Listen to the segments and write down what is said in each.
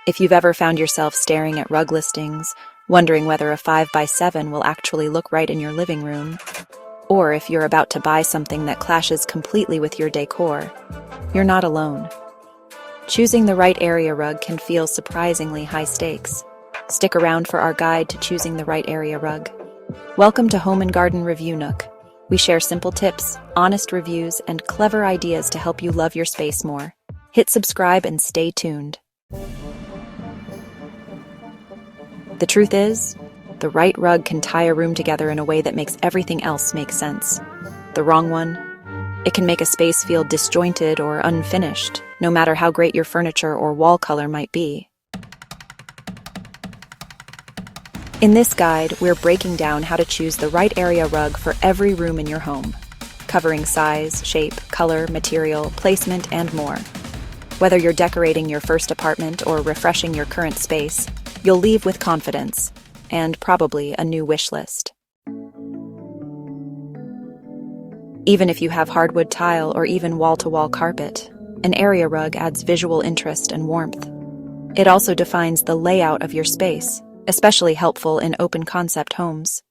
If you've ever found yourself staring at rug listings, wondering whether a 5x7 will actually look right in your living room, or if you're about to buy something that clashes completely with your decor, you're not alone. Choosing the right area rug can feel surprisingly high stakes. Stick around for our guide to choosing the right area rug. Welcome to Home & Garden Review Nook. We share simple tips, honest reviews, and clever ideas to help you love your space more. Hit subscribe and stay tuned. The truth is, the right rug can tie a room together in a way that makes everything else make sense. The wrong one, it can make a space feel disjointed or unfinished, no matter how great your furniture or wall color might be. In this guide, we're breaking down how to choose the right area rug for every room in your home, covering size, shape, color, material, placement, and more. Whether you're decorating your first apartment or refreshing your current space, you'll leave with confidence, and probably a new wish list. Even if you have hardwood tile or even wall-to-wall carpet, an area rug adds visual interest and warmth. It also defines the layout of your space, especially helpful in open-concept homes.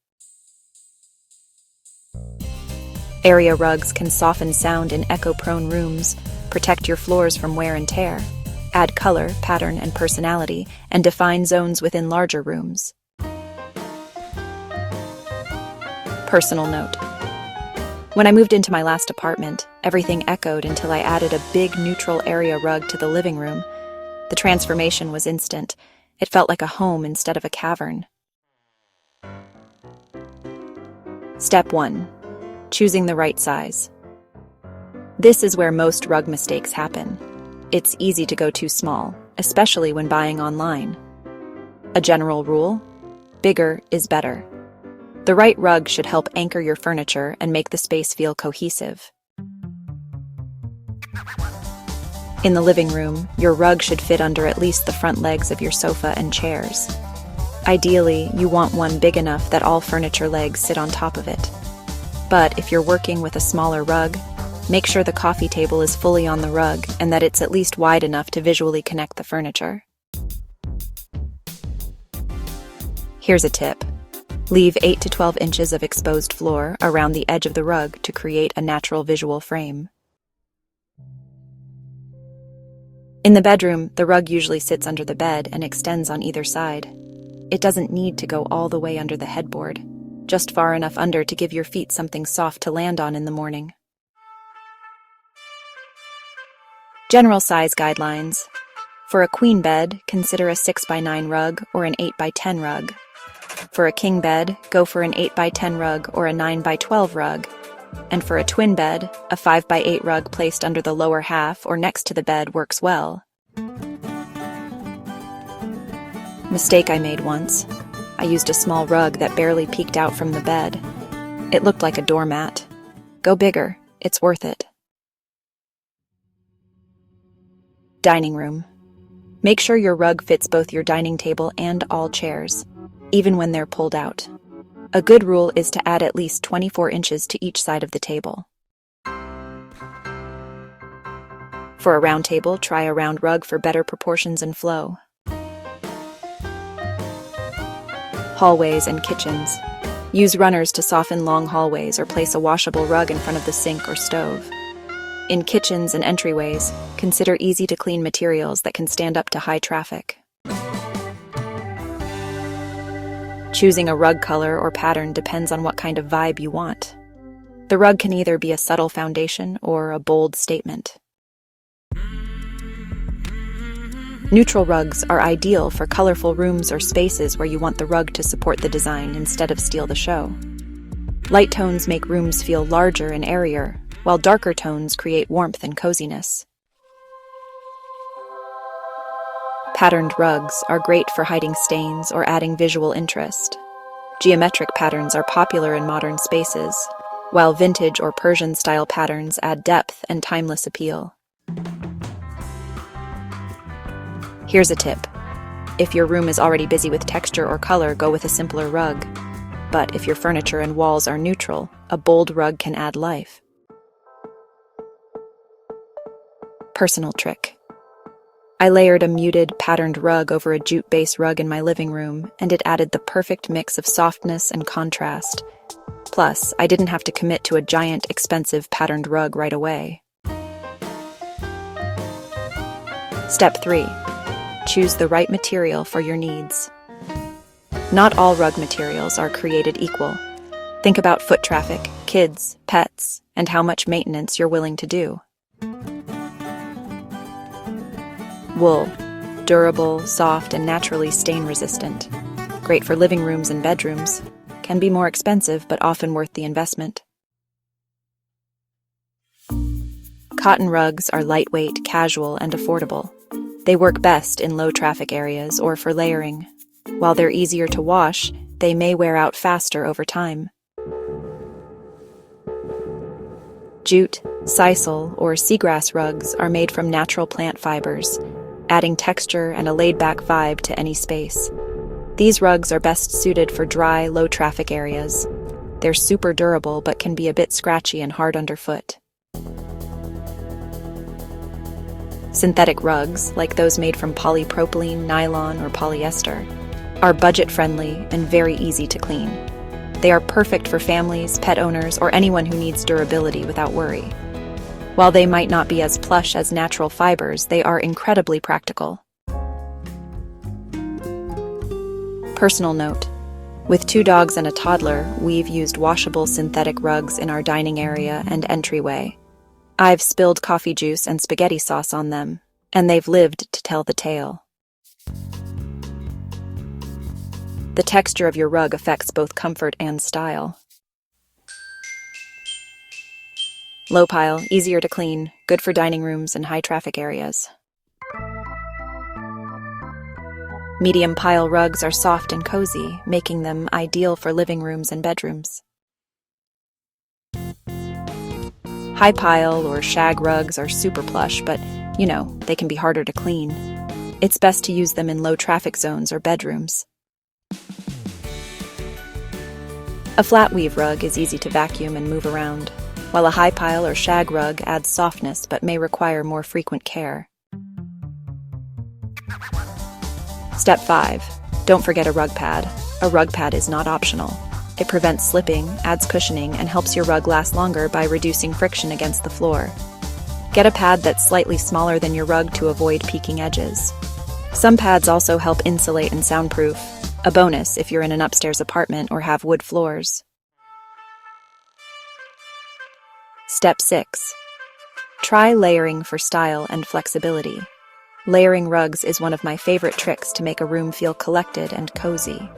Area rugs can soften sound in echo-prone rooms, protect your floors from wear and tear, add color, pattern, and personality, and define zones within larger rooms. Personal note. When I moved into my last apartment, everything echoed until I added a big neutral area rug to the living room. The transformation was instant. It felt like a home instead of a cavern. Step 1. Choosing the right size. This is where most rug mistakes happen. It's easy to go too small, especially when buying online. A general rule: bigger is better. The right rug should help anchor your furniture and make the space feel cohesive. In the living room, your rug should fit under at least the front legs of your sofa and chairs. Ideally, you want one big enough that all furniture legs sit on top of it. But if you're working with a smaller rug, make sure the coffee table is fully on the rug and that it's at least wide enough to visually connect the furniture. Here's a tip. Leave 8 to 12 inches of exposed floor around the edge of the rug to create a natural visual frame. In the bedroom, the rug usually sits under the bed and extends on either side. It doesn't need to go all the way under the headboard, just far enough under to give your feet something soft to land on in the morning. General size guidelines. For a queen bed, consider a 6x9 rug or an 8x10 rug. For a king bed, go for an 8x10 rug or a 9x12 rug. And for a twin bed, a 5x8 rug placed under the lower half or next to the bed works well. Mistake I made once. I used a small rug that barely peeked out from the bed. It looked like a doormat. Go bigger, it's worth it. Dining room. Make sure your rug fits both your dining table and all chairs, even when they're pulled out. A good rule is to add at least 24 inches to each side of the table. For a round table, try a round rug for better proportions and flow. Hallways and kitchens. Use runners to soften long hallways or place a washable rug in front of the sink or stove. In kitchens and entryways, consider easy-to-clean materials that can stand up to high traffic. Choosing a rug color or pattern depends on what kind of vibe you want. The rug can either be a subtle foundation or a bold statement. Neutral rugs are ideal for colorful rooms or spaces where you want the rug to support the design instead of steal the show. Light tones make rooms feel larger and airier, while darker tones create warmth and coziness. Patterned rugs are great for hiding stains or adding visual interest. Geometric patterns are popular in modern spaces, while vintage or Persian-style patterns add depth and timeless appeal. Here's a tip. If your room is already busy with texture or color, go with a simpler rug. But if your furniture and walls are neutral, a bold rug can add life. Personal trick. I layered a muted, patterned rug over a jute base rug in my living room, and it added the perfect mix of softness and contrast. Plus, I didn't have to commit to a giant, expensive patterned rug right away. Step 3. Choose the right material for your needs. Not all rug materials are created equal. Think about foot traffic, kids, pets, and how much maintenance you're willing to do. Wool. Durable, soft, and naturally stain-resistant. Great for living rooms and bedrooms. Can be more expensive, but often worth the investment. Cotton rugs are lightweight, casual, and affordable. They work best in low-traffic areas or for layering. While they're easier to wash, they may wear out faster over time. Jute, sisal, or seagrass rugs are made from natural plant fibers, adding texture and a laid-back vibe to any space. These rugs are best suited for dry, low-traffic areas. They're super durable but can be a bit scratchy and hard underfoot. Synthetic rugs, like those made from polypropylene, nylon, or polyester, are budget-friendly and very easy to clean. They are perfect for families, pet owners, or anyone who needs durability without worry. While they might not be as plush as natural fibers, they are incredibly practical. Personal note: with 2 dogs and a toddler, we've used washable synthetic rugs in our dining area and entryway. I've spilled coffee juice and spaghetti sauce on them, and they've lived to tell the tale. The texture of your rug affects both comfort and style. Low pile, easier to clean, good for dining rooms and high-traffic areas. Medium pile rugs are soft and cozy, making them ideal for living rooms and bedrooms. High pile or shag rugs are super plush, but, they can be harder to clean. It's best to use them in low-traffic zones or bedrooms. A flat weave rug is easy to vacuum and move around, while a high pile or shag rug adds softness but may require more frequent care. Step 5. Don't forget a rug pad. A rug pad is not optional. It prevents slipping, adds cushioning, and helps your rug last longer by reducing friction against the floor. Get a pad that's slightly smaller than your rug to avoid peaking edges. Some pads also help insulate and soundproof, a bonus if you're in an upstairs apartment or have wood floors. Step 6. Try layering for style and flexibility. Layering rugs is one of my favorite tricks to make a room feel collected and cozy.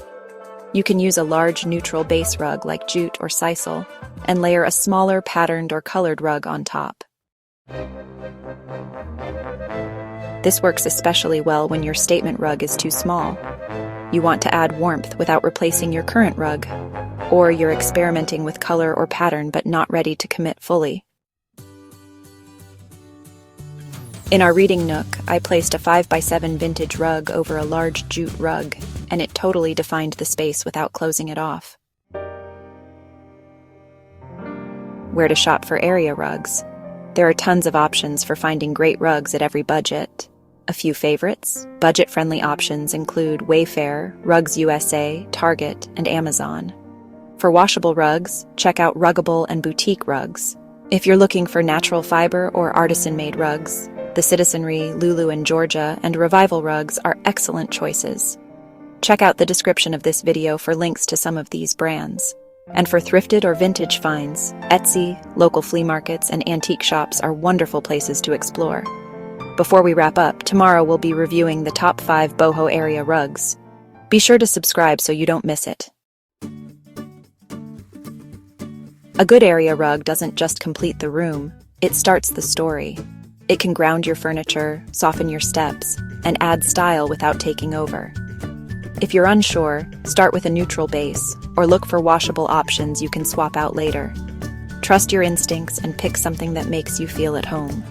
You can use a large neutral base rug like jute or sisal, and layer a smaller patterned or colored rug on top. This works especially well when your statement rug is too small. You want to add warmth without replacing your current rug, or you're experimenting with color or pattern but not ready to commit fully. In our reading nook, I placed a 5x7 vintage rug over a large jute rug, and it totally defined the space without closing it off. Where to shop for area rugs? There are tons of options for finding great rugs at every budget. A few favorites, budget-friendly options include Wayfair, Rugs USA, Target, and Amazon. For washable rugs, check out Ruggable and Boutique Rugs. If you're looking for natural fiber or artisan-made rugs, the Citizenry, Lulu in Georgia, and Revival rugs are excellent choices. Check out the description of this video for links to some of these brands. And for thrifted or vintage finds, Etsy, local flea markets, and antique shops are wonderful places to explore. Before we wrap up, tomorrow we'll be reviewing the top 5 boho area rugs. Be sure to subscribe so you don't miss it. A good area rug doesn't just complete the room, it starts the story. It can ground your furniture, soften your steps, and add style without taking over. If you're unsure, start with a neutral base, or look for washable options you can swap out later. Trust your instincts and pick something that makes you feel at home.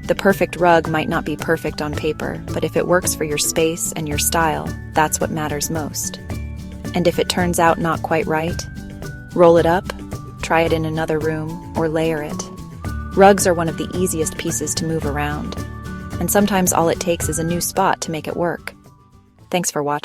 The perfect rug might not be perfect on paper, but if it works for your space and your style, that's what matters most. And if it turns out not quite right, roll it up, try it in another room, or layer it. Rugs are one of the easiest pieces to move around. and sometimes all it takes is a new spot to make it work. Thanks for watching.